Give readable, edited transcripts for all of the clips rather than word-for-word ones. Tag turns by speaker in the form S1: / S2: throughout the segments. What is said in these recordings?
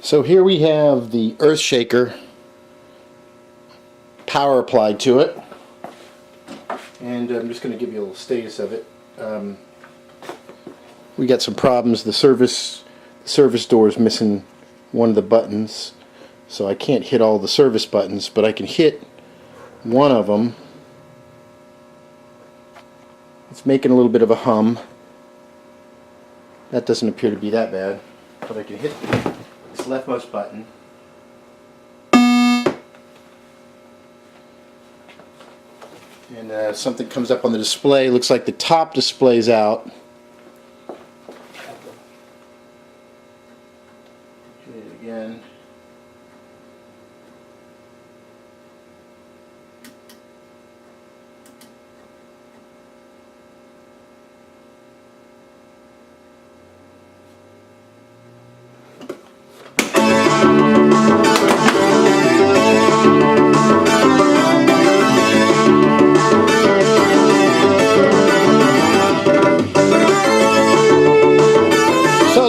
S1: So here we have the Earthshaker, power applied to it, and I'm just going to give you a little status of it. We got some problems. The service door is missing one of the buttons, so I can't hit all the service buttons, but I can hit one of them. It's making a little bit of a hum. That doesn't appear to be that bad, but I can hit this leftmost button. And something comes up on the display. Looks like the top display's out. Hit it again.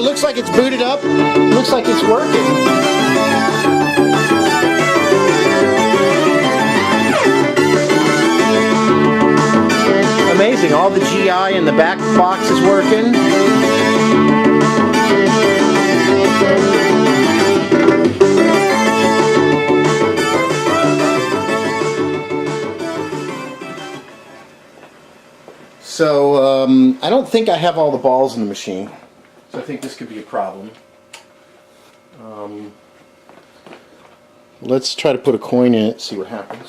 S1: Looks like it's booted up. Looks like it's working. Amazing. All the GI in the back box is working. So I don't think I have all the balls in the machine. So I think this could be a problem. Let's try to put a coin in it, see what happens.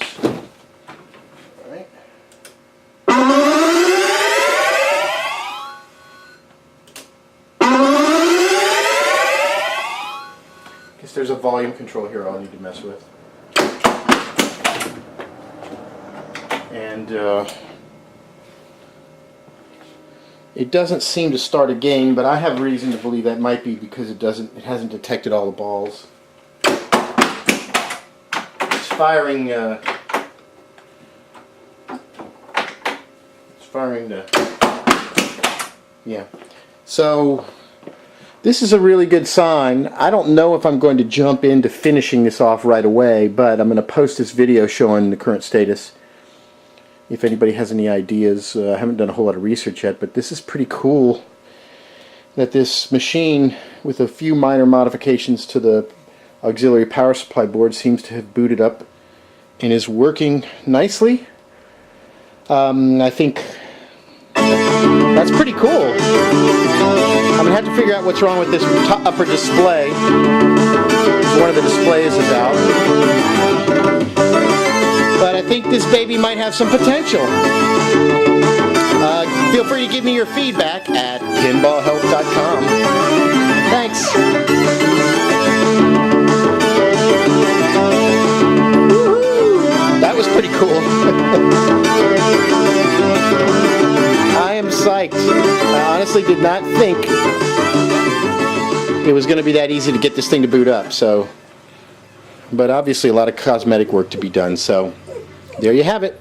S1: Alright. Guess there's a volume control here I'll need to mess with. And it doesn't seem to start again, but I have reason to believe that might be because it hasn't detected all the balls. It's firing yeah. So this is a really good sign. I don't know if I'm going to jump into finishing this off right away, but I'm going to post this video showing the current status. If anybody has any ideas, I haven't done a whole lot of research yet, but this is pretty cool that this machine, with a few minor modifications to the auxiliary power supply board, seems to have booted up and is working nicely. I think that's pretty cool. I'm going to have to figure out what's wrong with this upper display. One of the displays is out. But I think this baby might have some potential. Feel free to give me your feedback at pinballhelp.com. Thanks. That was pretty cool. I am psyched. I honestly did not think it was going to be that easy to get this thing to boot up. But obviously a lot of cosmetic work to be done, so there you have it.